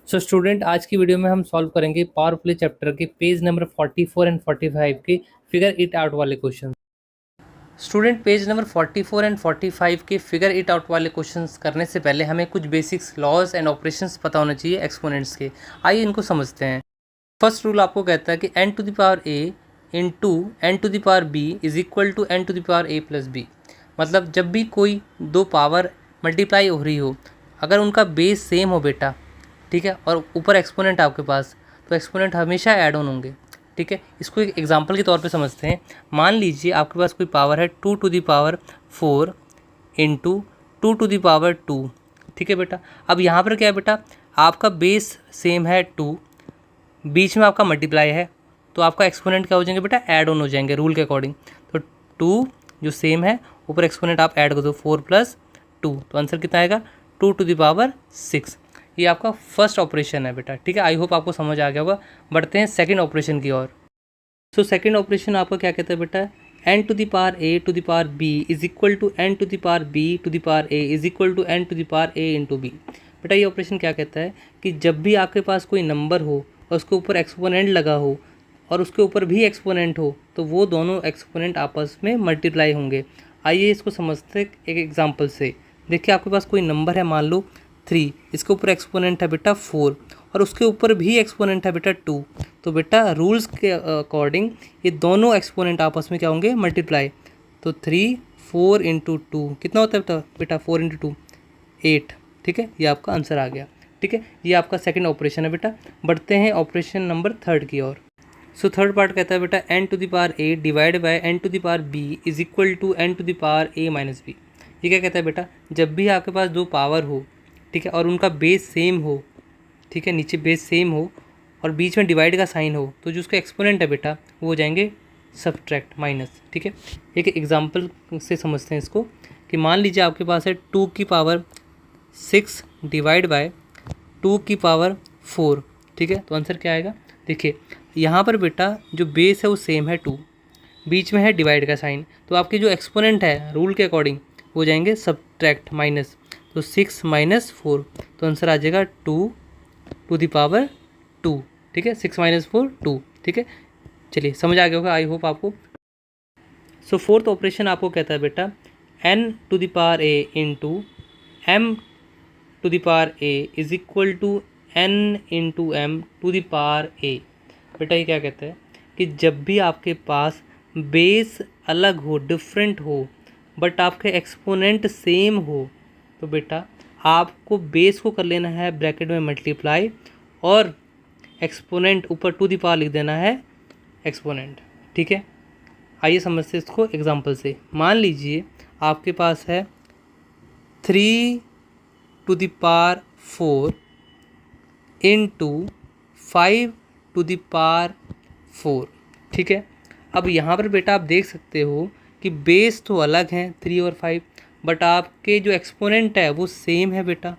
So student, आज की video में हम सॉल्व करेंगे पावर प्ले चैप्टर के पेज नंबर 44 एंड 45 के फिगर इट आउट वाले question. Student, page number 44 and 45 के फिगर इट आउट वाले क्वेश्चंस करने से पहले हमें कुछ बेसिक्स लॉज एंड ऑपरेशंस पता होना चाहिए एक्सपोनेंट्स के। आइए इनको समझते हैं। फर्स्ट रूल आपको कहता है कि n to the power a into n to the power b is equal to n to the power a plus b। मतलब जब भी कोई दो पावर मल्टीप्लाई हो रही हो, अगर उनका बेस सेम हो बेटा, ठीक है, और ऊपर एक्सपोनेंट आपके पास, तो एक्सपोनेंट हमेशा ऐड ऑन होंगे। ठीक है, इसको एक एग्जांपल के तौर पे समझते हैं। मान लीजिए आपके पास कोई पावर है 2 to the power 4 into 2 to the power 2। ठीक है बेटा, अब यहाँ पर क्या है बेटा, आपका बेस सेम है 2, बीच में आपका मल्टीप्लाई है, तो आपका एक्सपोनेंट क्या हो जाएंगे बेटा, ऐड ऑन हो जाएंगे रूल के अकॉर्डिंग। तो 2 जो सेम है, ऊपर एक्सपोनेंट आप ऐड कर दो 4 प्लस 2, तो आंसर कितना आएगा 2 टू द पावर 6। ये आपका फर्स्ट ऑपरेशन है बेटा। ठीक है, आई होप आपको समझ आ गया होगा। बढ़ते हैं सेकंड ऑपरेशन की ओर। सो सेकंड ऑपरेशन आपका क्या कहता है बेटा, n to the power a to the power b is equal to n to the power b to the power a is equal to n to the power a into b। बेटा ये operation क्या कहता है कि जब भी आपके पास कोई नंबर हो और उसके ऊपर एक्सपोनेंट लगा हो और उसके ऊपर भी एक्सपोनेंट हो, तो वो दोनों एक्सपोनेंट आपस में मल्टीप्लाई होंगे। आइए इसको समझते हैं एक एग्जांपल से। देखिए आपके पास कोई नंबर है, मान लो 3, इसके ऊपर एक्सपोनेंट है बेटा 4 और उसके ऊपर भी एक्सपोनेंट है बेटा 2। तो बेटा रूल्स के अकॉर्डिंग ये दोनों एक्सपोनेंट आपस में क्या होंगे, मल्टीप्लाई। तो 3 4 इंटू 2 कितना होता है बेटा 4 इंटू 2 8। ठीक है, ये आपका आंसर आ गया। ठीक है, ये आपका सेकंड ऑपरेशन है बेटा। बढ़ते हैं ऑपरेशन नंबर थर्ड की ओर। सो थर्ड पार्ट कहता है बेटा n to the power a divide by n to the power b is equal to n to the power a minus b। ये क्या कहता है बेटा, जब भी आपके पास दो पावर हो, ठीक है, और उनका बेस सेम हो, ठीक है, नीचे बेस सेम हो और बीच में डिवाइड का साइन हो, तो जो उसका एक्सपोनेंट है बेटा वो हो जाएंगे सब्ट्रैक्ट, माइनस। ठीक है, एक एग्जांपल से समझते हैं इसको कि मान लीजिए आपके पास है 2 की पावर 6 डिवाइड बाय 2 की पावर 4। ठीक है, तो आंसर क्या आएगा, देखिए यहाँ पर बेटा जो बेस है वो सेम है 2, बीच में है डिवाइड का साइन, तो आपके जो एक्सपोनेंट है रूल के अकॉर्डिंग हो जाएंगे सब्ट्रैक्ट, माइनस। तो 6 माइनस 4, तो आंसर आ जाएगा 2 टू द पावर 2। ठीक है, 6 माइनस 4 2। ठीक है, चलिए समझ आ गया होगा आई होप आपको। सो फोर्थ ऑपरेशन आपको कहता है बेटा n to the power a into m to the power a is equal to n into m to the power a। बेटा ये क्या कहता है कि जब भी आपके पास बेस अलग हो, डिफरेंट हो, बट आपके एक्सपोनेंट सेम हो, तो बेटा आपको बेस को कर लेना है ब्रैकेट में मल्टीप्लाई और एक्सपोनेंट ऊपर टू द पावर लिख देना है एक्सपोनेंट। ठीक है, आइए समझते हैं इसको एग्जांपल से। मान लीजिए आपके पास है 3 to the power 4 into 5 to the power 4। ठीक है, अब यहाँ पर बेटा आप देख सकते हो कि बेस तो अलग हैं 3 और 5, बट आपके जो एक्सपोनेंट है वो सेम है बेटा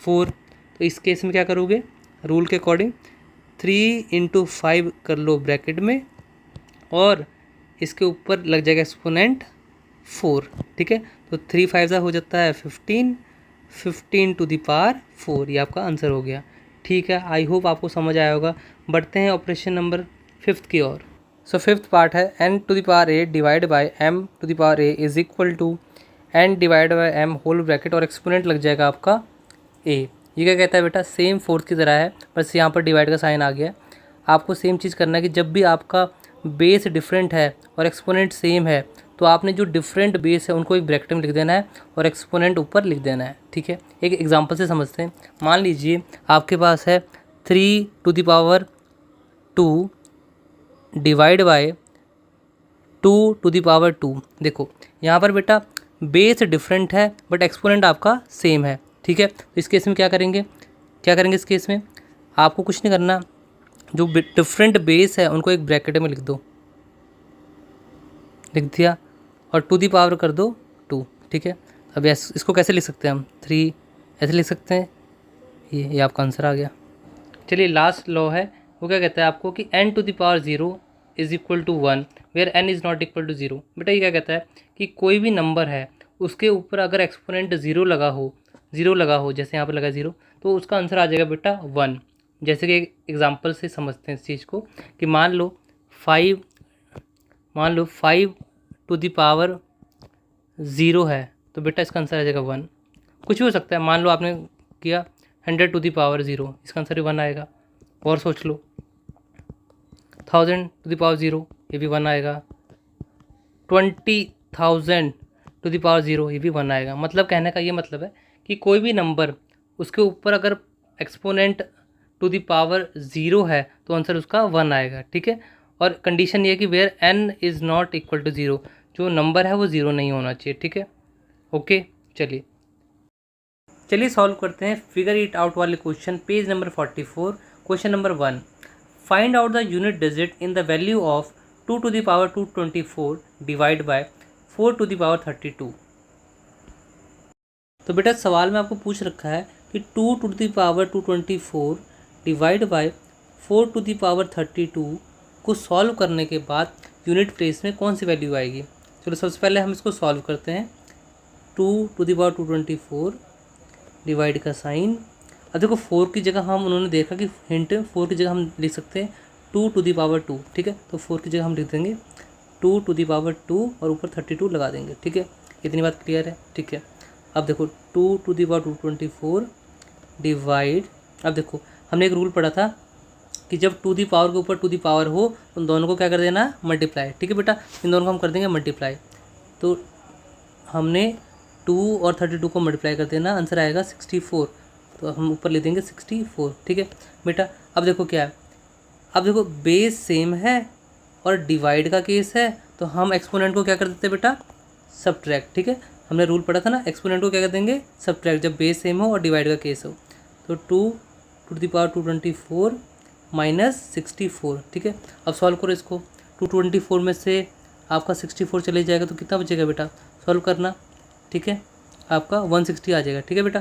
4। तो इस केस में क्या करोगे, रूल के अकॉर्डिंग 3 इंटू 5 कर लो ब्रैकेट में और इसके ऊपर लग जाएगा एक्सपोनेंट 4। ठीक है, तो 3 5 हो जाता है 15, 15 टू द पावर 4, ये आपका आंसर हो गया। ठीक है, आई होप आपको समझ आया होगा। बढ़ते हैं ऑपरेशन नंबर 5 की ओर। सो फिफ्थ पार्ट है n to the power a divide by m to the power a is equal to n divide by m whole bracket और एक्सपोनेंट लग जाएगा आपका a। ये क्या कहता है बेटा, सेम फोर्थ की तरह है, बस यहाँ पर डिवाइड का साइन आ गया। आपको सेम चीज़ करना है कि जब भी आपका बेस डिफरेंट है और एक्सपोनेंट सेम है, तो आपने जो डिफरेंट बेस है उनको एक ब्रैकेट में लिख देना है और एक्सपोनेंट ऊपर लिख देना है। ठीक है, एक एग्जांपल से समझते हैं। मान लीजिए आपके पास है 3 to the power 2 divide by 2 to the power 2। देखो यहाँ पर बेटा बेस डिफरेंट है बट एक्सपोनेंट आपका सेम है। ठीक है, तो इस केस में क्या करेंगे इस केस में आपको कुछ नहीं करना, जो डिफरेंट बेस है उनको एक ब्रैकेट में लिख दो, लिख दिया, और टू दी पावर कर दो 2। ठीक है, अब इसको कैसे लिख सकते हैं हम, 3 ऐसे लिख सकते हैं। ये आपका आंसर आ गया। चलिए लास्ट लॉ है, वो क्या कहता है आपको कि n to the power 0 is equal to 1 where n is not equal to 0। बेटा ये क्या कहता है कि कोई भी नंबर है उसके ऊपर अगर एक्सपोनेंट ज़ीरो लगा हो, जैसे यहाँ पर लगा 0, तो उसका आंसर आ जाएगा बेटा 1। जैसे कि एक एग्जांपल से समझते हैं इस चीज़ को कि मान लो 5 टू द पावर 0 है, तो बेटा इसका आंसर आ जाएगा 1। कुछ भी हो सकता है, मान लो आपने किया 100 टू द पावर 0, इसका आंसर भी 1 आएगा। और सोच लो 1000 टू द पावर 0, ये भी 1 आएगा। 20,000 टू द पावर 0, ये भी 1 आएगा। मतलब कहने का ये मतलब है कि कोई भी नंबर उसके ऊपर अगर एक्सपोनेंट टू द पावर 0 है तो आंसर उसका 1 आएगा, ठीक है। और कंडीशन ये है कि where n is not equal to 0, जो नंबर है वो 0 नहीं होना चाहिए, ठीक है। ओके, चलिए सॉल्व करते हैं फिगर इट आउट वाले question, page number 44। Question number 1, find out the unit digit in the value of 2 to the power 224 divide by 4 to the power 32। तो बेटा सवाल में आपको पूछ रखा है कि 2 to the power 224 divide by 4 to the power 32 को सॉल्व करने के बाद यूनिट प्लेस में कौन सी वैल्यू आएगी। चलो सबसे पहले हम इसको सॉल्व करते हैं। 2 टू द पावर 224 डिवाइड का साइन। अब देखो 4 की जगह हम उन्होंने देखा कि हिंट 4 की जगह हम लिख सकते हैं 2 टू द पावर 2, ठीक है। तो 4 की जगह हम लिख देंगे 2 टू द पावर 2 और ऊपर 32 लगा देंगे, ठीक है। इतनी बात क्लियर है, ठीक है। अब देखो 2 टू द पावर 224 डिवाइड, अब देखो हमने एक रूल पढ़ा था कि जब टू दी पावर के ऊपर टू दी पावर हो तो उन दोनों को क्या कर देना, मल्टीप्लाई, ठीक है बेटा। इन दोनों को हम कर देंगे मल्टीप्लाई। तो हमने 2 और 32 को मल्टीप्लाई कर देना, आंसर आएगा 64। तो हम ऊपर ले देंगे 64, ठीक है बेटा। अब देखो क्या है, अब देखो बेस सेम है और डिवाइड का केस है, तो हम एक्सपोनेंट को क्या कर देते हैं बेटा, सब्ट्रैक्ट, ठीक है। हमने रूल पढ़ा था ना, एक्सपोनेंट को क्या कर देंगे, सब्ट्रैक्ट, जब बेस सेम हो और डिवाइड का केस हो। तो 2 टू द पावर 224 माइनस 64, ठीक है। अब सॉल्व करो इसको, 224 में से आपका 64 चले जाएगा तो कितना बचेगा बेटा, सॉल्व करना, ठीक है। आपका 160 आ जाएगा, ठीक है बेटा।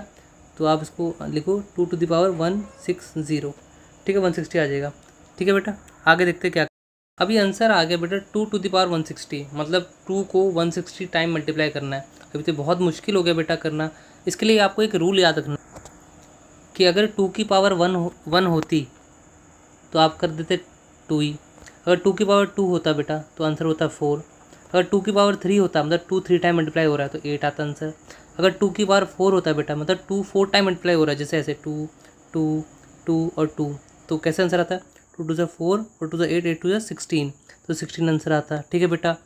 तो आप इसको लिखो 2 टू द पावर 160, ठीक है, 160 आ जाएगा, ठीक है बेटा। आगे देखते क्या, अभी आंसर आ गया बेटा 2 टू द पावर 160, मतलब 2 को 160 टाइम मल्टीप्लाई करना है। अभी तो बहुत मुश्किल हो गया बेटा करना। इसके लिए आपको एक रूल याद रखना कि अगर 2 की पावर 1 होती तो आप कर देते 2 ही। अगर 2 की पावर 2 होता बेटा तो आंसर होता 4। अगर 2 की पावर 3 होता, मतलब 2 3 टाइम मल्टीप्लाई हो रहा है तो 8 आता आंसर। अगर 2 की पावर 4 होता बेटा, मतलब 2 4 टाइम मल्टीप्लाई हो रहा है, जैसे ऐसे 2 2 2 और 2, तो कैसे आंसर आता है, 2 2 4 और 2 8 8 2 16, तो 16 आंसर आता है, ठीक है बेटा।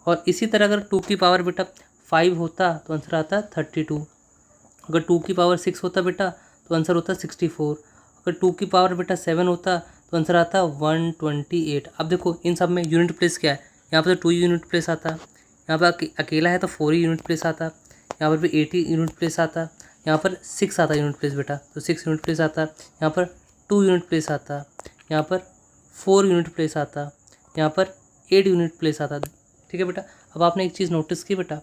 और इसी तरह अगर 2 की पावर बेटा 5 होता तो आंसर आता 32। अगर 2 की पावर 6 होता बेटा तो आंसर होता 64। अगर 2 की पावर बेटा 7 होता तो आंसर आता 128। अब देखो इन सब में यूनिट प्लेस क्या है, यहाँ पर तो 2 यूनिट प्लेस आता, यहाँ पर अकेला है तो 4 यूनिट प्लेस आता, यहाँ पर भी 80 यूनिट प्लेस आता, यहाँ पर 6 आता यूनिट प्लेस बेटा, तो 6 यूनिट प्लेस आता, यहाँ पर 2 यूनिट प्लेस आता, यहाँ पर 4 यूनिट प्लेस आता, यहाँ पर 8 यूनिट प्लेस आता, ठीक है बेटा। अब आपने एक चीज़ नोटिस की बेटा,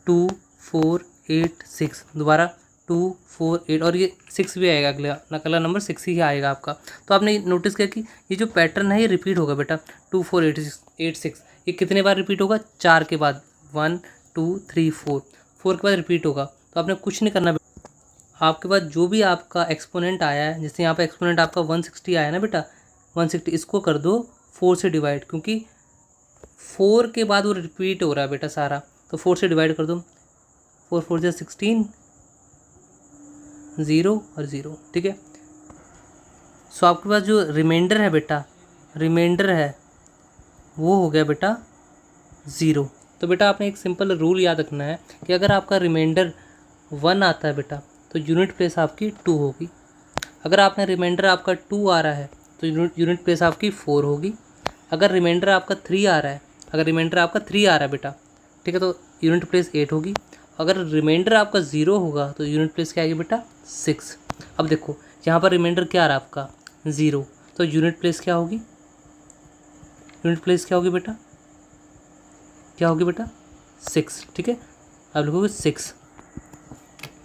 2 4 8 6, दोबारा 2 4 8 और ये 6 भी आएगा, अगला नंबर 6 ही आएगा आपका। तो आपने नोटिस किया कि ये जो पैटर्न है ये रिपीट होगा बेटा, 2 4 8 6, ये कितने बार रिपीट होगा, 4 के बाद 1 2 3 4 के बाद रिपीट होगा। तो आपने कुछ नहीं करना, आपके पास जो भी आपका एक्सपोनेंट आया है, जैसे यहाँ पर एक्सपोनेंट आपका 160 आया ना बेटा, 160 इसको कर दो 4 से डिवाइड, क्योंकि 4 के बाद वो रिपीट हो रहा है बेटा सारा, तो 4 से डिवाइड कर दो, 4 4 से 16, 0 और 0, ठीक है। सो आपके पास जो रिमाइंडर है बेटा, रिमाइंडर है वो हो गया बेटा 0। तो बेटा आपने एक सिंपल रूल याद रखना है कि अगर आपका रिमाइंडर 1 आता है बेटा तो यूनिट प्लेस आपकी 2 होगी। अगर आपने रिमाइंडर आपका 2 आ रहा है तो यूनिट प्लेस आपकी 4 होगी। अगर रिमाइंडर आपका 3 आ रहा है, अगर रिमाइंडर आपका 3 आ रहा है बेटा, ठीक है, तो यूनिट प्लेस 8 होगी। अगर रिमाइंडर आपका 0 होगा तो यूनिट प्लेस क्या आएगी बेटा, 6। अब देखो यहाँ पर रिमाइंडर क्या आ रहा है आपका 0, तो यूनिट प्लेस क्या होगी, यूनिट प्लेस क्या होगी बेटा, क्या होगी बेटा 6, ठीक है। अब लिखोगे 6,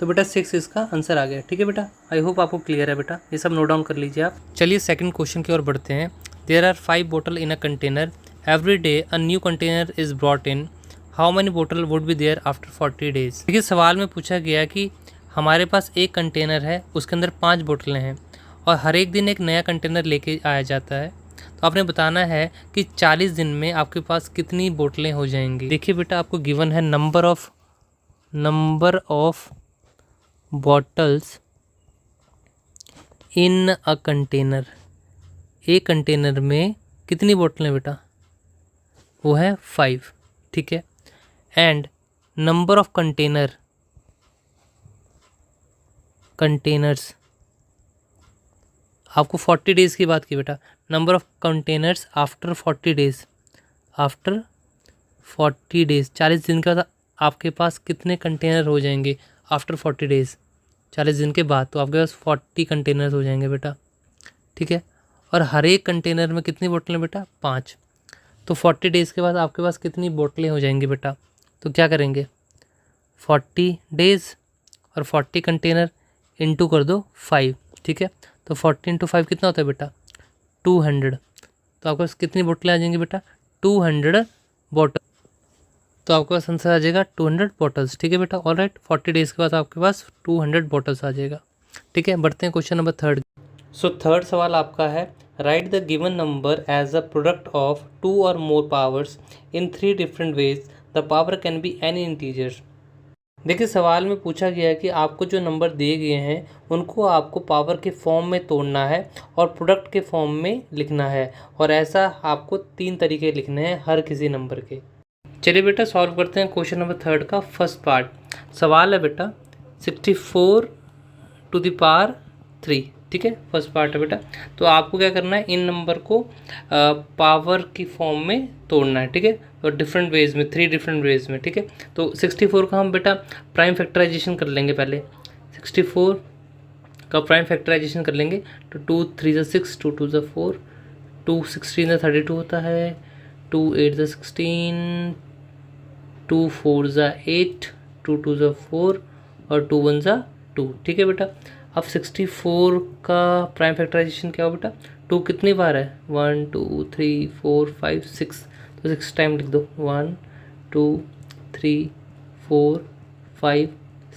तो बेटा 6 इसका आंसर आ गया, ठीक है बेटा। आई होप आपको क्लियर है बेटा, ये सब नोट डाउन कर लीजिए आप। चलिए सेकंड क्वेश्चन की ओर बढ़ते हैं। देयर आर 5 बोतल in a container, every day a new container is brought in, how many बोतल would be there after 40 days. देखिए सवाल में पूछा गया कि हमारे पास एक कंटेनर है, उसके अंदर 5 बोतलें हैं और हर एक दिन एक नया कंटेनर लेके आया जाता है। तो आपने बताना है कि 40 दिन में आपके पास कितनी बोतलें हो जाएंगी। देखिए बेटा, आपको गिवन है number of bottles in a container. एक कंटेनर में कितनी बोतलें बेटा? वो है 5, ठीक है। एंड नंबर ऑफ कंटेनर्स, आपको 40 डेज़ की बात की बेटा। Number of containers after 40 days, after 40 days 40 दिन के बाद आपके पास कितने कंटेनर हो जाएंगे आफ्टर 40 डेज़? 40 दिन के बाद तो आपके पास 40 कंटेनर्स हो जाएंगे बेटा, ठीक है। और हर एक कंटेनर में कितनी बोतलें बेटा? 5। तो 40 डेज़ के बाद आपके पास कितनी बोतलें हो जाएंगी बेटा? तो क्या करेंगे, 40 डेज़ और 40 कंटेनर इंटू कर दो 5, ठीक है। तो 40 इंटू 5 कितना होता है बेटा? 200। तो आपके पास कितनी बोतलें आ जाएंगी बेटा? 200 बॉटल। तो आपके पास आंसर आ जाएगा 200 बॉटल्स, ठीक है बेटा। ऑल राइट, 40 डेज़ के बाद आपके पास 200 बॉटल्स आ जाएगा, ठीक है। बढ़ते हैं क्वेश्चन नंबर 3। सो थर्ड सवाल आपका है, write the given number as a product of 2 और more powers in 3 different ways. The power can be any integer. देखिए, सवाल में पूछा गया है कि आपको जो नंबर दिए गए हैं उनको आपको पावर के फॉर्म में तोड़ना है और प्रोडक्ट के फॉर्म में लिखना है, और ऐसा आपको 3 तरीके लिखने हैं हर किसी नंबर के। चलिए बेटा, सॉल्व करते हैं क्वेश्चन नंबर 3 का फर्स्ट पार्ट। सवाल है बेटा 64 टू द पावर 3, ठीक है, फर्स्ट पार्ट है बेटा। तो आपको क्या करना है, इन नंबर को पावर की फॉर्म में तोड़ना है, ठीक है, और डिफरेंट वेज में, 3 डिफरेंट वेज में, ठीक है। तो 64 का हम बेटा प्राइम फैक्टराइजेशन कर लेंगे पहले। 64 का प्राइम फैक्टराइजेशन कर लेंगे तो 2 3 6, 2 2 4, 2 16 32 होता है, 2 8 16, 2 4 8, 2 2 4 और 2 1 2, ठीक है बेटा। अब 64 का प्राइम फैक्टराइजेशन क्या हो बेटा? 2 कितनी बार है? 1 2 3 4 5 6, तो 6 टाइम लिख दो। 1 2 3 4 5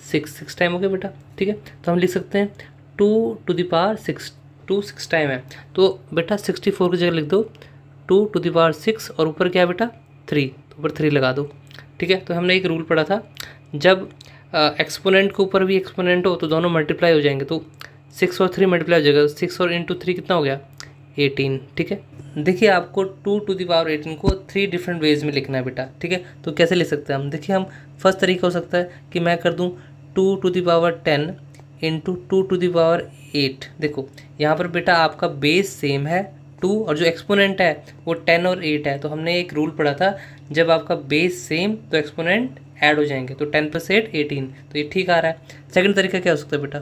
6 टाइम हो गया बेटा, ठीक है। तो हम लिख सकते हैं 2 टू द पावर 6, 2 6 टाइम है, तो बेटा 64 की जगह लिख दो 2 टू द पावर 6 और ऊपर क्या है बेटा? 3, तो ऊपर 3 लगा दो, ठीक है। तो हमने एक रूल पढ़ा था, जब एक्सपोनेंट के ऊपर भी एक्सपोनेंट हो तो दोनों मल्टीप्लाई हो जाएंगे, तो 6 और 3 मल्टीप्लाई हो जाएगा, 6 और इंटू 3 कितना हो गया? 18, ठीक है। देखिए, आपको 2 टू द पावर 18 को 3 डिफरेंट वेज में लिखना है बेटा, ठीक है। तो कैसे लिख सकते हैं हम? देखिए, हम फर्स्ट तरीका हो सकता है कि मैं कर दूँ 2 to the power 10 into 2 to the power 8। देखो, यहाँ पर बेटा आपका बेस सेम है 2 और जो एक्सपोनेंट है वो 10 और 8 है, तो हमने एक रूल पढ़ा था, जब आपका बेस सेम तो एक्सपोनेंट ऐड हो जाएंगे, तो 10 + 8 18, तो ये ठीक आ रहा है। सेकंड तरीका क्या हो सकता है बेटा?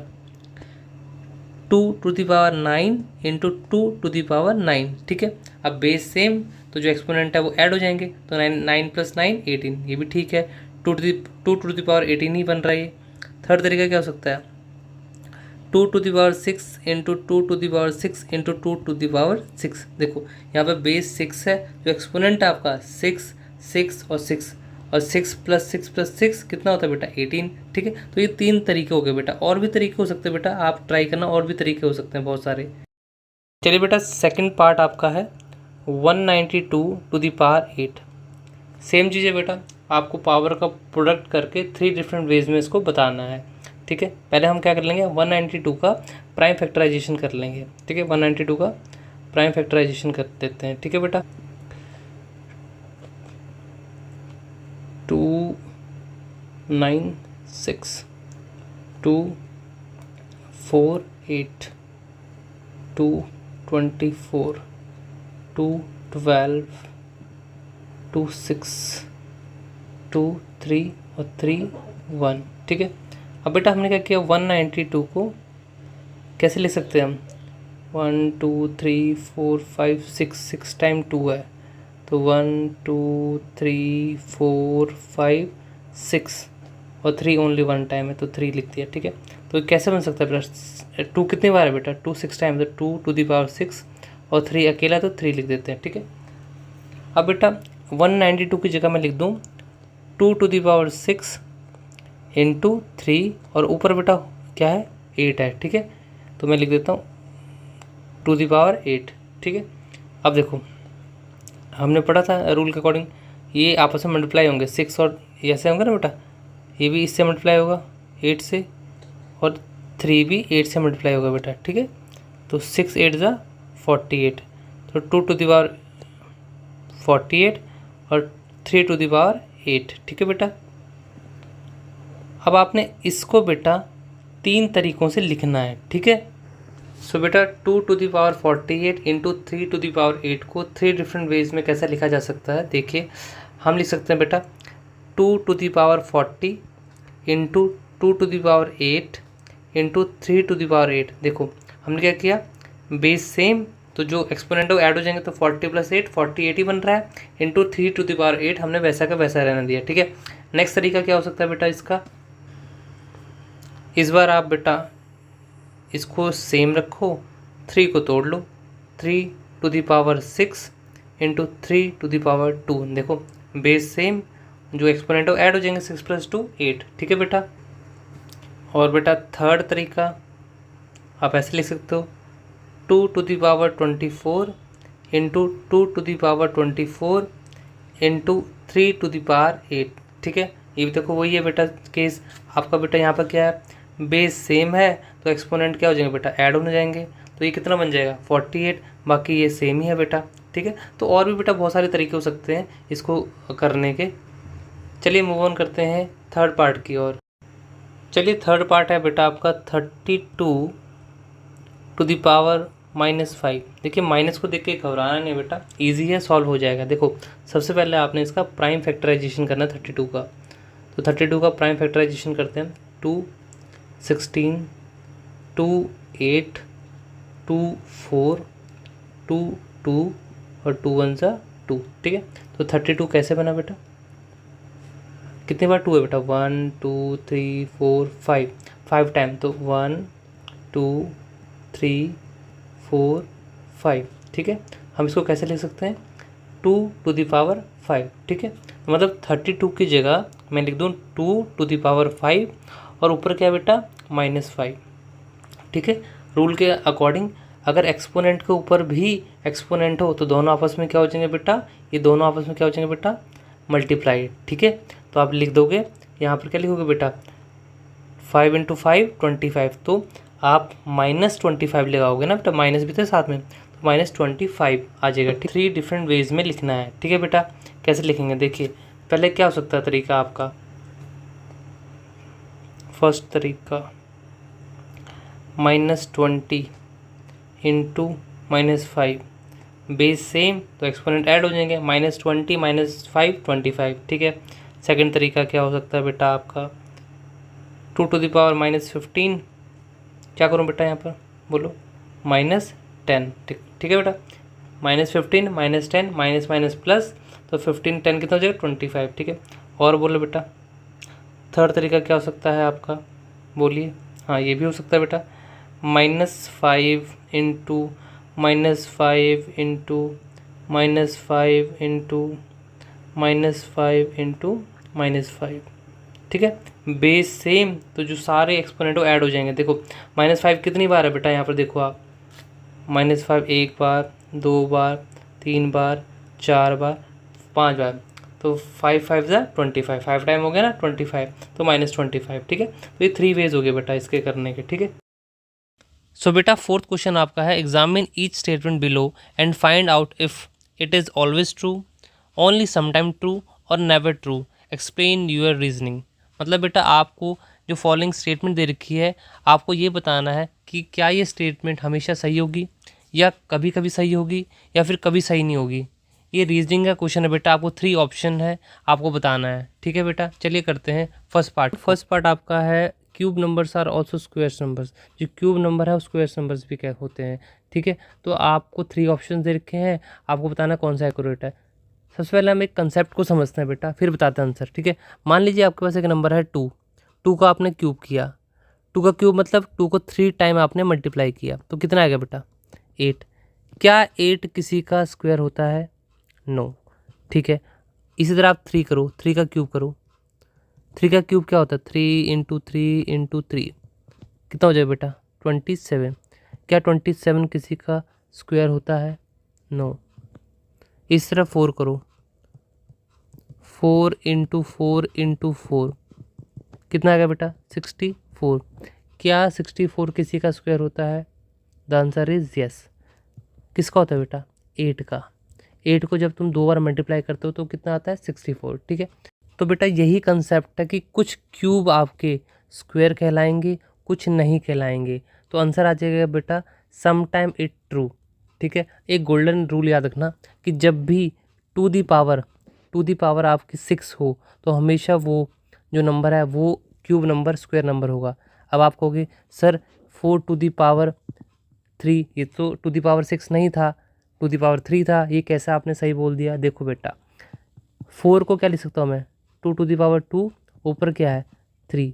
2 to the power 9 into 2 to the power 9, ठीक है। अब बेस सेम तो जो एक्सपोनेंट है वो ऐड हो जाएंगे, तो 9 + 9 18, ये भी ठीक है। 2 टू द पावर 18 ही बन रहा है ये। थर्ड तरीका क्या हो सकता है? 2 to the power 6 into 2 to the power 6 into 2 to the power 6। देखो, यहाँ पर बेस 6 है, जो एक्सपोनेंट है आपका 6 6 और 6, और 6 + 6 + 6 कितना होता है बेटा? 18, ठीक है। तो ये 3 तरीके हो गए बेटा, और भी तरीके हो सकते हैं बेटा, आप ट्राई करना, और भी तरीके हो सकते हैं बहुत सारे। चलिए बेटा, सेकंड पार्ट आपका है 192 टू द पावर 8। सेम चीज़ है बेटा, आपको पावर का प्रोडक्ट करके 3 डिफरेंट वेज में इसको बताना है, ठीक है। पहले हम क्या कर लेंगे, 192 का प्राइम फैक्टराइजेशन कर लेंगे, ठीक है। 192 का प्राइम फैक्टराइजेशन कर देते हैं, ठीक है बेटा। 2 9 6 2 4 8 2 24 2 12 2 6 2 3 और 3 1, ठीक है। अब बेटा हमने क्या किया, 192 को कैसे लिख सकते हैं हम? 1 2 3 4 5 6 टाइम 2 है, तो 1 2 3 4 5 6 और 3 ओनली 1 टाइम है, तो 3 लिख दिया, ठीक है। तो कैसे बन सकता है बेटा? 2 कितनी बार है बेटा? 2 6 टाइम, तो 2 टू द पावर 6 और 3 अकेला, तो 3 लिख देते हैं, ठीक है। अब बेटा 192 की जगह मैं लिख दूँ 2 टू द पावर 6 इंटू 3 और ऊपर बेटा क्या है 8 है, ठीक है। तो मैं लिख देता हूँ टू दी पावर 8, ठीक है। अब देखो हमने पढ़ा था रूल के अकॉर्डिंग ये आपस में मल्टीप्लाई होंगे, 6 और ऐसे होंगे ना बेटा, ये भी इससे मल्टीप्लाई होगा 8 से, और 3 भी 8 से मल्टीप्लाई होगा बेटा, ठीक है। तो 6 8 ज़ा 48, तो 2 टू दी पावर 48 और 3 टू दी पावर 8, ठीक है बेटा। अब आपने इसको बेटा 3 तरीक़ों से लिखना है, ठीक है। सो बेटा 2 to the power 48 into 3 to the power 8 को 3 डिफरेंट वेज में कैसे लिखा जा सकता है। देखिए हम लिख सकते हैं बेटा 2 to the power 40 into 2 to the power 8 into 3 to the power 8। देखो हमने क्या किया, बेस सेम, तो जो एक्सपोनेंट ऐड हो जाएंगे तो 40 प्लस 8 48 ही बन रहा है, इंटू 3 टू दी पावर 8 हमने वैसा का वैसा रहने दिया, ठीक है। नेक्स्ट तरीका क्या हो सकता है बेटा इसका, इस बार आप बेटा इसको सेम रखो, 3 को तोड़ लो, 3 to the power 6 into 3 to the power 2। देखो बेस सेम, जो एक्सपोनेंट ऐड हो जाएंगे 6 प्लस 2 8, ठीक है बेटा। और बेटा थर्ड तरीका आप ऐसे लिख सकते हो 2 to the power 24 into 2 to the power 24 into 3 to the power 8, ठीक है। ये भी देखो वही है बेटा केस आपका, बेटा यहाँ पर क्या है बेस सेम है तो एक्सपोनेंट क्या हो जाएंगे बेटा ऐड होने जाएंगे, तो ये कितना बन जाएगा 48, बाकी ये सेम ही है बेटा, ठीक है। तो और भी बेटा बहुत सारे तरीके हो सकते हैं इसको करने के। चलिए मूव ऑन करते हैं थर्ड पार्ट की ओर। चलिए थर्ड पार्ट है बेटा आपका 32 टू दी पावर -5। देखिए माइनस को देख के घबराना नहीं बेटा, इजी है, सॉल्व हो जाएगा। देखो सबसे पहले आपने इसका प्राइम फैक्टराइजेशन करना है 32 का, तो 32 का प्राइम फैक्टराइजेशन करते हैं 2 16 2 8 2 4 2 2 और 2 1 सा 2, ठीक है। तो 32 कैसे बना बेटा, कितनी बार 2 है बेटा 1 2 3 4 5 टाइम, तो 1 2 3 4 5, ठीक है। हम इसको कैसे लिख सकते हैं 2 टू दी पावर 5, ठीक है। मतलब 32 की जगह मैं लिख दूँ 2 टू दी पावर 5 और ऊपर क्या बेटा -5, ठीक है। रूल के अकॉर्डिंग अगर एक्सपोनेंट के ऊपर भी एक्सपोनेंट हो तो दोनों आपस में क्या हो जाएंगे बेटा, ये दोनों आपस में क्या हो जाएंगे बेटा मल्टीप्लाई, ठीक है। तो आप लिख दोगे यहाँ पर क्या लिखोगे बेटा 5 इंटू 5 25, तो आप -25 लगाओगे ना बेटा, माइनस भी थे साथ में, तो -25 आ जाएगा, ठीक। 3 डिफरेंट वेज में लिखना है, ठीक है बेटा। कैसे लिखेंगे देखिए, पहले क्या हो सकता है तरीका आपका, फर्स्ट तरीका -20 इंटू -5, बेस सेम तो एक्सपोनेंट ऐड हो जाएंगे, -20 -5 25, ठीक है। सेकंड तरीका क्या हो सकता है बेटा आपका 2 टू द पावर -15, क्या करूँ बेटा यहाँ पर बोलो -10, ठीक है बेटा, -15 -10 माइनस माइनस प्लस, तो 15 10 कितना हो जाएगा 25, ठीक है। और बोलो बेटा थर्ड तरीका क्या हो सकता है आपका, बोलिए। हाँ ये भी हो सकता है बेटा -5 इंटू -5 इंटू -5 इंटू -5 इंटू -5, ठीक है। बेस सेम तो जो सारे एक्सपोनेंट ऐड हो जाएंगे। देखो -5 कितनी बार है बेटा यहाँ पर देखो आप, -5 एक बार 2 बार 3 बार 4 बार 5 बार, तो 5 5 ज़ा 25, 5 टाइम हो गया ना 25, तो -25, ठीक है। तो ये 3 वेज हो गए बेटा इसके करने के, ठीक है। सो बेटा फोर्थ क्वेश्चन आपका है examine each statement below and find out if it is always true, only sometime true और never true, explain your reasoning. मतलब बेटा आपको जो फॉलोइंग स्टेटमेंट दे रखी है आपको ये बताना है कि क्या ये स्टेटमेंट हमेशा सही होगी या कभी कभी सही होगी या फिर कभी सही नहीं होगी। ये रीजनिंग का क्वेश्चन है बेटा, आपको 3 ऑप्शन है आपको बताना है, ठीक है बेटा। चलिए करते हैं फर्स्ट पार्ट आपका है cube numbers are also squares numbers. जो क्यूब नंबर है स्क्वेयर्स नंबर्स भी क्या होते हैं, ठीक है। तो आपको 3 ऑप्शन दे रखे हैं, आपको बताना कौन सा एक्यूरेट है। सबसे पहले हम एक कंसेप्ट को समझते हैं बेटा, फिर बताते हैं आंसर, ठीक है। मान लीजिए आपके पास एक नंबर है 2 का आपने क्यूब किया, 2 का क्यूब मतलब 2 को 3 टाइम आपने मल्टीप्लाई किया, तो कितना आएगा बेटा 8। क्या 8 किसी का स्क्वायर होता है, नो, ठीक है। इसी तरह आप 3 करो, 3 का क्यूब करो, 3 का क्यूब क्या होता है? 3 इंटू 3 इंटू 3 कितना हो जाएगा बेटा? 27। क्या 27 किसी का स्क्वायर होता है? नो। इस तरह 4 करो, 4 इंटू 4 इंटू 4 कितना आ गया बेटा? 64। क्या 64 किसी का स्क्वायर होता है? The answer is yes. किसका होता है बेटा? 8 का। 8 को जब तुम 2 बार मल्टीप्लाई करते हो तो कितना आता है? 64। ठीक है, तो बेटा यही कंसेप्ट है कि कुछ क्यूब आपके स्क्वायर कहलाएंगे, कुछ नहीं कहलाएंगे। तो आंसर आ जाएगा बेटा सम टाइम इट ट्रू। ठीक है, एक गोल्डन रूल याद रखना कि जब भी टू दी पावर आपकी 6 हो तो हमेशा वो जो नंबर है वो क्यूब नंबर, स्क्वायर नंबर होगा। अब आप कहोगे सर 4 टू दी पावर 3, ये तो टू दी पावर 6 नहीं था, टू दी पावर 3 था, ये कैसे आपने सही बोल दिया? देखो बेटा 4 को क्या लिख सकता हूँ मैं? 2 टू दी पावर 2, ऊपर क्या है? 3।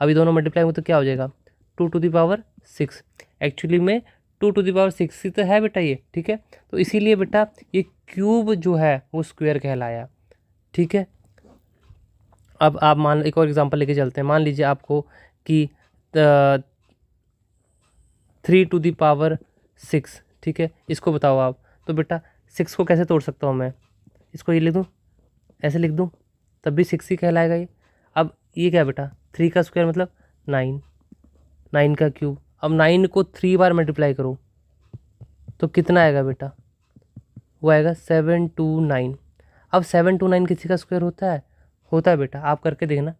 अभी दोनों मल्टीप्लाई होंगे तो क्या हो जाएगा? 2 टू दी पावर 6। एक्चुअली में 2 टू दी पावर 6 ही तो है बेटा ये। ठीक है, तो इसीलिए बेटा ये क्यूब जो है वो स्क्वायर कहलाया। ठीक है, अब आप मान एक और एग्जांपल लेके चलते हैं। मान लीजिए आपको कि 3 टू दी पावर 6, ठीक है, इसको बताओ आप। तो बेटा 6 को कैसे तोड़ सकता हूँ मैं? इसको ये लिख दूँ, ऐसे लिख दूँ, तब भी 6 ही कहलाएगा ये। अब ये क्या बेटा? 3 का स्क्वायर मतलब 9, 9 का क्यूब। अब 9 को 3 बार मल्टीप्लाई करो तो कितना आएगा बेटा? वो आएगा 729। अब 729 किसी का स्क्वायर होता है? होता है बेटा, आप करके देखना।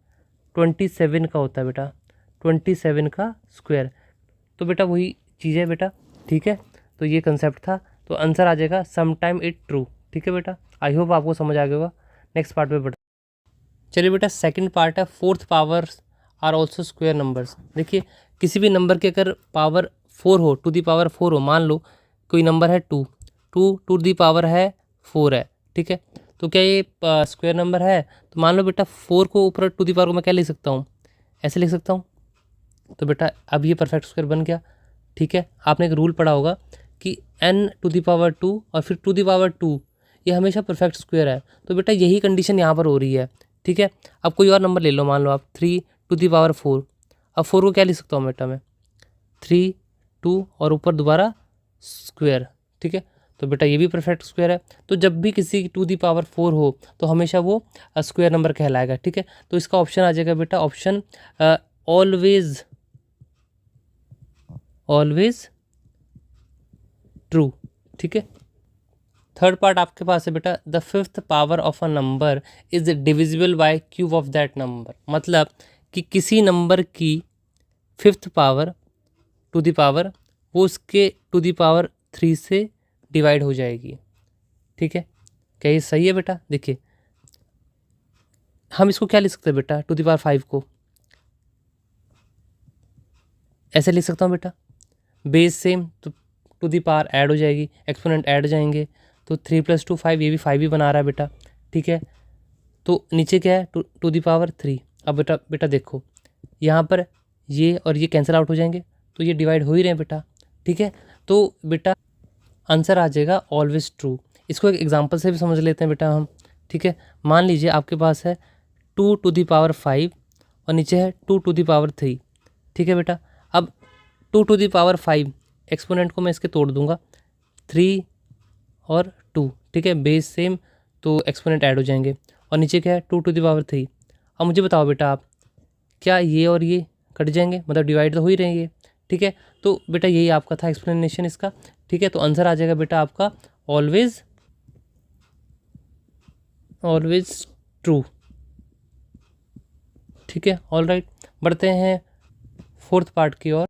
27 का होता है बेटा, 27 का स्क्वायर। तो बेटा वही चीज़ है बेटा। ठीक है, तो ये कंसेप्ट था, तो आंसर आ जाएगा सम टाइम इट ट्रू। ठीक है बेटा, आई होप आपको समझ आ गया होगा। नेक्स्ट पार्ट में बढ़ते। चलिए बेटा सेकंड पार्ट है fourth powers are also square numbers. देखिए किसी भी नंबर की अगर पावर 4 हो, टू दी पावर 4 हो, मान लो कोई नंबर है 2, 2 टू दी पावर है 4 है। ठीक है, तो क्या ये स्क्वायर नंबर है? तो मान लो बेटा 4 को ऊपर टू दी पावर को मैं क्या लिख सकता हूँ? ऐसे लिख सकता हूँ। तो बेटा अब ये परफेक्ट स्क्वायर बन गया। ठीक है, आपने एक रूल पढ़ा होगा कि n टू दी पावर 2 और फिर टू दी पावर 2 ये हमेशा परफेक्ट स्क्वायर है। तो बेटा यही कंडीशन यहाँ पर हो रही है। ठीक है, अब कोई और नंबर ले लो, मान लो आप 3 टू दी पावर 4। अब 4 को क्या लिख सकता हूँ बेटा मैं? 3, 2 और ऊपर दोबारा स्क्वायर। ठीक है, तो बेटा ये भी परफेक्ट स्क्वायर है। तो जब भी किसी टू दी पावर 4 हो तो हमेशा वो स्क्वायर नंबर कहलाएगा। ठीक है, तो इसका ऑप्शन आ जाएगा बेटा ऑप्शन ऑलवेज ट्रू। ठीक है, थर्ड पार्ट आपके पास है बेटा the fifth power of a number is divisible by cube of that number. मतलब कि किसी नंबर की fifth power to the power वो उसके टू द पावर 3 से डिवाइड हो जाएगी। ठीक है, क्या ये सही है बेटा? देखिए हम इसको क्या लिख सकते हैं बेटा? टू द पावर 5 को ऐसे लिख सकता हूँ बेटा, बेस सेम तो टू दी पावर ऐड हो जाएगी, एक्सपोनेंट ऐड हो जाएंगे, तो 3 + 2 5, ये भी 5 ही बना रहा है बेटा। ठीक है, तो नीचे क्या है? To the power 3। अब बेटा देखो यहाँ पर ये और ये कैंसिल आउट हो जाएंगे तो ये डिवाइड हो ही रहे हैं बेटा। ठीक है, तो बेटा आंसर आ जाएगा ऑलवेज ट्रू। इसको एक एग्जांपल से भी समझ लेते हैं बेटा हम। ठीक है, मान लीजिए आपके पास है 2 टू दी पावर 5 और नीचे है 2 टू दी पावर 3। ठीक है बेटा, अब 2 टू दी पावर 5 एक्सपोनेंट को मैं इसके तोड़ दूंगा, 3 और 2। ठीक है, बेस सेम तो एक्सपोनेंट ऐड हो जाएंगे, और नीचे क्या है? 2 टू दी पावर 3। अब मुझे बताओ बेटा आप, क्या ये और ये कट जाएंगे? मतलब डिवाइड तो हो ही रहेंगे। ठीक है, तो बेटा यही आपका था एक्सप्लेनेशन इसका। ठीक है, तो आंसर आ जाएगा बेटा आपका ऑलवेज ट्रू। ठीक है, ऑल राइट, बढ़ते हैं फोर्थ पार्ट की ओर।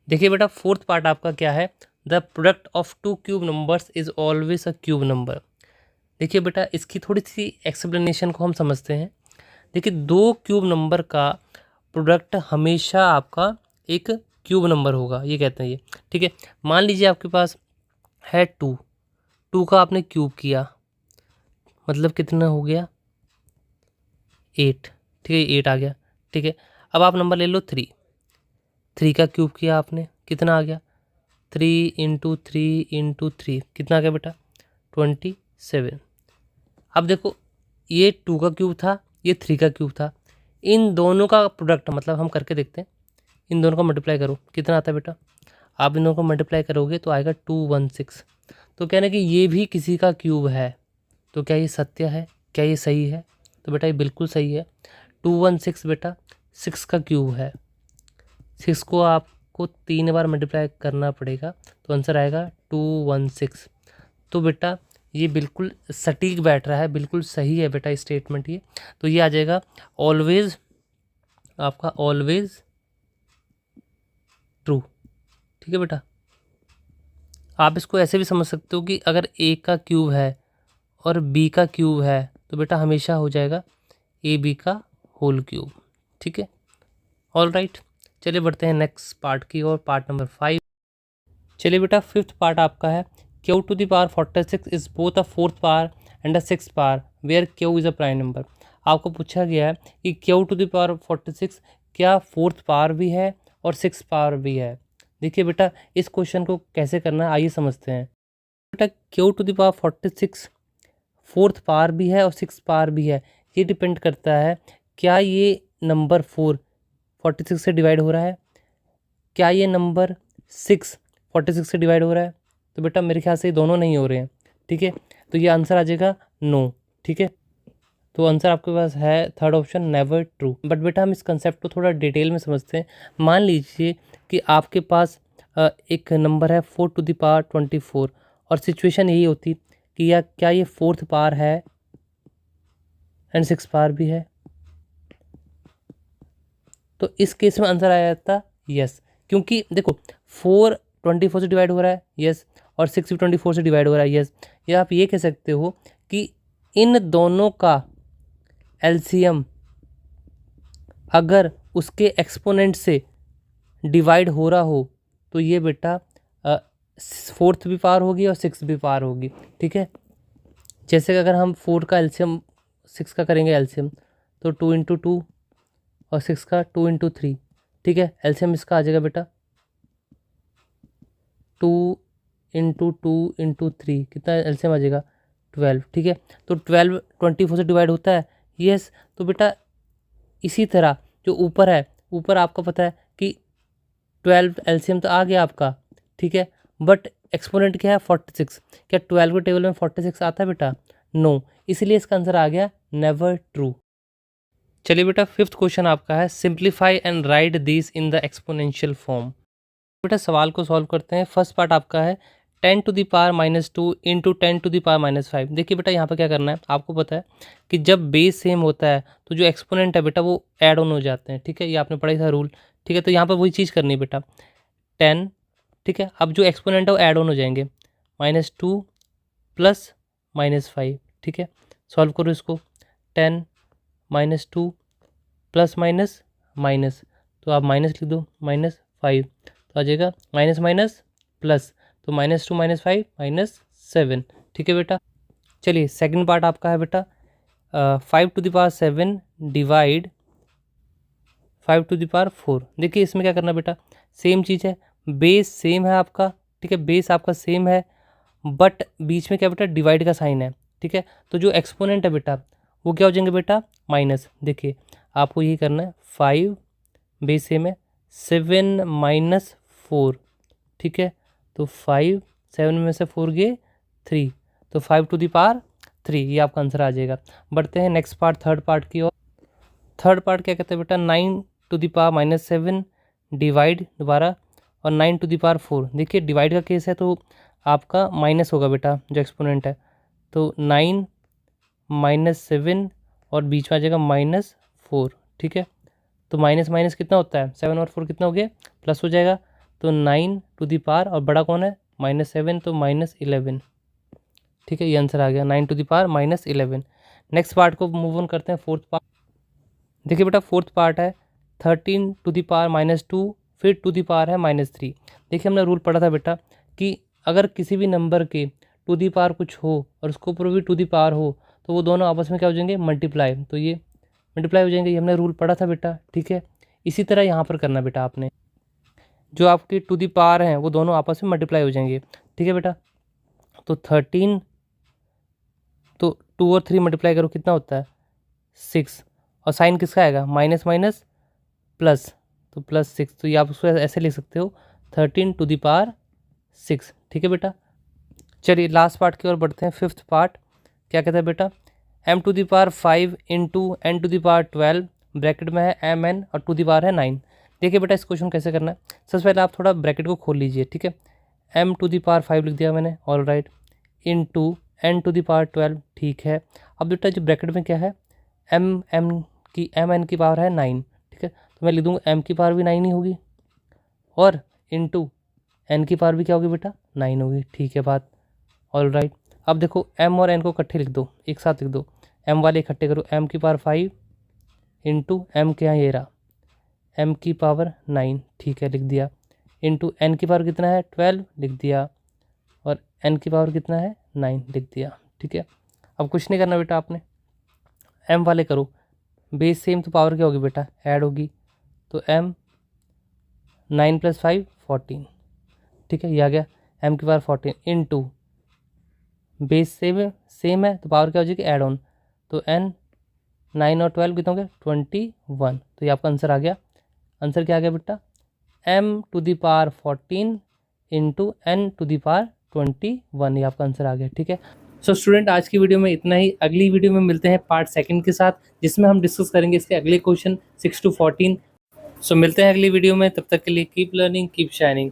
देखिए बेटा फोर्थ पार्ट आपका क्या है? The product of two cube numbers is always a cube number. देखिए बेटा इसकी थोड़ी सी एक्सप्लेनेशन को हम समझते हैं। देखिए दो क्यूब नंबर का प्रोडक्ट हमेशा आपका एक क्यूब नंबर होगा, ये कहते हैं ये। ठीक है, मान लीजिए आपके पास है 2 का आपने क्यूब किया, मतलब कितना हो गया? 8। ठीक है, 8 आ गया। ठीक है, अब आप नंबर ले लो 3 का क्यूब किया आपने, कितना आ गया? 3 इंटू 3 इंटू 3 कितना आ गया बेटा? 27। अब देखो ये 2 का क्यूब था, ये 3 का क्यूब था, इन दोनों का प्रोडक्ट, मतलब हम करके देखते हैं, इन दोनों का मल्टीप्लाई करो, कितना आता है बेटा? आप इन दोनों को मल्टीप्लाई करोगे तो आएगा 216। तो कहना है कि ये भी किसी का क्यूब है, तो क्या ये सत्य है, क्या ये सही है? तो बेटा ये बिल्कुल सही है। 216 बेटा 6 का क्यूब है। 6 को आपको 3 बार मल्टीप्लाई करना पड़ेगा, तो आंसर आएगा 216। तो बेटा ये बिल्कुल सटीक बैठ रहा है, बिल्कुल सही है बेटा स्टेटमेंट ये। तो ये आ जाएगा ऑलवेज, आपका ऑलवेज ट्रू। ठीक है बेटा, आप इसको ऐसे भी समझ सकते हो कि अगर ए का क्यूब है और बी का क्यूब है तो बेटा हमेशा हो जाएगा ए बी का होल क्यूब। ठीक है, ऑल राइट। चलिए बढ़ते हैं नेक्स्ट पार्ट की और, पार्ट नंबर 5। चलिए बेटा फिफ्थ पार्ट आपका है, Q to the power 46 is both a fourth power and a six power where Q is a prime number. आपको पूछा गया है कि क्यू टू द पावर 46 क्या फोर्थ पावर भी है और सिक्स पावर भी है। देखिए बेटा इस क्वेश्चन को कैसे करना है आइए समझते हैं। बेटा Q to the power 46 fourth power भी है और सिक्स पावर भी है, ये डिपेंड करता है क्या ये नंबर 4 46 से डिवाइड हो रहा है, क्या ये नंबर 6 46 से डिवाइड हो रहा है। तो बेटा मेरे ख्याल से ये दोनों नहीं हो रहे हैं। ठीक है, तो ये आंसर आ जाएगा नो। ठीक है, तो आंसर आपके पास है third option never true. But बेटा हम इस कंसेप्ट को थोड़ा डिटेल में समझते हैं। मान लीजिए कि आपके पास एक नंबर है 4 टू द पावर 24 और सिचुएशन यही होती कि या क्या ये फोर्थ पावर है एंड सिक्स पावर भी है, तो इस केस में आंसर आया जाता यस। क्योंकि देखो 4 24 से डिवाइड हो रहा है यस, और 6 भी 24 से डिवाइड हो रहा है यस। या आप ये कह सकते हो कि इन दोनों का एलसीएम अगर उसके एक्सपोनेंट से डिवाइड हो रहा हो तो ये बेटा फोर्थ भी पावर होगी और सिक्स भी पावर होगी। ठीक है, जैसे कि अगर हम 4 का एलसीएम 6 का करेंगे एलसीएम, तो 2 इंटू 2 और 6 का 2 इंटू 3। ठीक है, एलसीएम इसका आ जाएगा बेटा 2 इंटू 2 इंटू 3, कितना एलसीएम आ जाएगा 12। ठीक है, तो 12 24 से डिवाइड होता है यस। तो बेटा इसी तरह जो ऊपर है, ऊपर आपको पता है कि 12 एलसीएम तो आ गया आपका। ठीक है, बट एक्सपोनेंट क्या है 46। क्या 12 के टेबल में 46 आता है बेटा? नो, इसलिए इसका आंसर आ गया नेवर ट्रू। चलिए बेटा फिफ्थ क्वेश्चन आपका है, simplify and right this in the exponential form. बेटा सवाल को सॉल्व करते हैं। फर्स्ट पार्ट आपका है 10 to the power -2 into 10 to the power -5। देखिए बेटा यहाँ पर क्या करना है, आपको पता है कि जब बेस सेम होता है तो जो एक्सपोनेंट है बेटा वो ऐड ऑन हो जाते हैं। ठीक है, ये आपने पढ़ा था रूल। ठीक है, तो यहाँ पर वही चीज़ करनी है बेटा 10। ठीक है, अब जो एक्सपोनेंट है वो ऐड ऑन हो जाएंगे, -2 प्लस -5। ठीक है, सॉल्व करो इसको, 10 -2 प्लस माइनस माइनस, तो आप माइनस लिख दो -5, तो आ जाएगा माइनस माइनस प्लस, तो -2 -5 -7। ठीक है बेटा, चलिए सेकंड पार्ट आपका है बेटा 5 to the power 7 divide 5 to the power 4। देखिए इसमें क्या करना बेटा, सेम चीज़ है, बेस सेम है आपका। ठीक है, बेस आपका सेम है बट बीच में क्या बेटा डिवाइड का साइन है। ठीक है, तो जो एक्सपोनेंट है बेटा वो क्या हो जाएंगे बेटा माइनस। देखिए आपको यही करना है, 5 बेस सेम है, 7 -4। ठीक है, तो 5 7 में से 4 गए 3, तो 5 टू द पावर 3, ये आपका आंसर आ जाएगा। बढ़ते हैं नेक्स्ट पार्ट थर्ड पार्ट की ओर। थर्ड पार्ट क्या कहते हैं बेटा, 9 टू द पावर -7 डिवाइड दोबारा और 9 टू द पावर 4। देखिए डिवाइड का केस है तो आपका माइनस होगा बेटा जो एक्सपोनेंट है, तो 9 -7 और बीच में आ जाएगा -4। ठीक है, तो माइनस माइनस कितना होता है, 7 और 4 कितना हो गया, प्लस हो जाएगा, तो 9 टू द पावर और बड़ा कौन है -7, तो -11। ठीक है, ये आंसर आ गया 9 to the power -11। Next part को मूव ऑन करते हैं, फोर्थ पार्ट। देखिए बेटा फोर्थ पार्ट है 13 टू द पावर -2 फिर टू द पावर है -3। देखिए हमने रूल पढ़ा था बेटा कि अगर किसी भी नंबर के टू दी पावर कुछ हो और उसके ऊपर भी टू दी पावर हो तो वो दोनों आपस में क्या हो जाएंगे, मल्टीप्लाई। तो ये मल्टीप्लाई हो जाएंगे, ये हमने रूल पढ़ा था बेटा। ठीक है, इसी तरह यहाँ पर करना बेटा आपने, जो आपके टू दी पावर हैं वो दोनों आपस में मल्टीप्लाई हो जाएंगे। ठीक है बेटा, तो 13, तो 2 और 3 मल्टीप्लाई करो कितना होता है 6, और साइन किसका आएगा, माइनस माइनस प्लस, तो +6, तो ये आप उसको ऐसे लिख सकते हो 13⁶। ठीक है बेटा। चलिए लास्ट पार्ट की ओर बढ़ते हैं, 5th पार्ट। क्या कहता है बेटा, m⁵ इंटू n⁻12 ब्रैकेट में है mn और टू दी पावर है 9। देखिए बेटा इस क्वेश्चन कैसे करना है, सबसे पहले आप थोड़ा ब्रैकेट को खोल लीजिए। ठीक है, m⁵ लिख दिया मैंने, ऑल राइट, इंटू n⁻12। ठीक है, अब बेटा जो ब्रैकेट में क्या है, mn की पावर है 9। ठीक है, तो मैं लिख दूँगा m की पावर भी 9 ही होगी और इंटू n की पावर भी क्या होगी बेटा, 9 होगी। ठीक है बात, ऑल राइट। अब देखो m और n को इकट्ठे लिख दो, एक साथ लिख दो, m वाले इकट्ठे करो, m की पावर 5 इंटू m के यहाँ ये रहा m की पावर 9। ठीक है लिख दिया, इंटू n की पावर कितना है 12 लिख दिया और n की पावर कितना है 9 लिख दिया। ठीक है, अब कुछ नहीं करना बेटा आपने, m वाले करो, बेस सेम तो पावर क्या होगी बेटा, ऐड होगी, तो m 9 + 5 14। ठीक है, ये आ गया m की पावर 14 इंटू बेस सेम है तो पावर क्या हो जाएगी, ऐड ऑन, तो n 9 और 12 कितना हो गया 21। तो ये आपका आंसर आ गया। आंसर क्या आ गया बेटा, m⁴ इंटू n⁻21, ये आपका आंसर आ गया। ठीक है, सो स्टूडेंट आज की वीडियो में इतना ही। अगली वीडियो में मिलते हैं पार्ट 2 के साथ, जिसमें हम डिस्कस करेंगे इसके अगले क्वेश्चन 6 to 14। सो मिलते हैं अगली वीडियो में, तब तक के लिए कीप लर्निंग कीप शाइनिंग।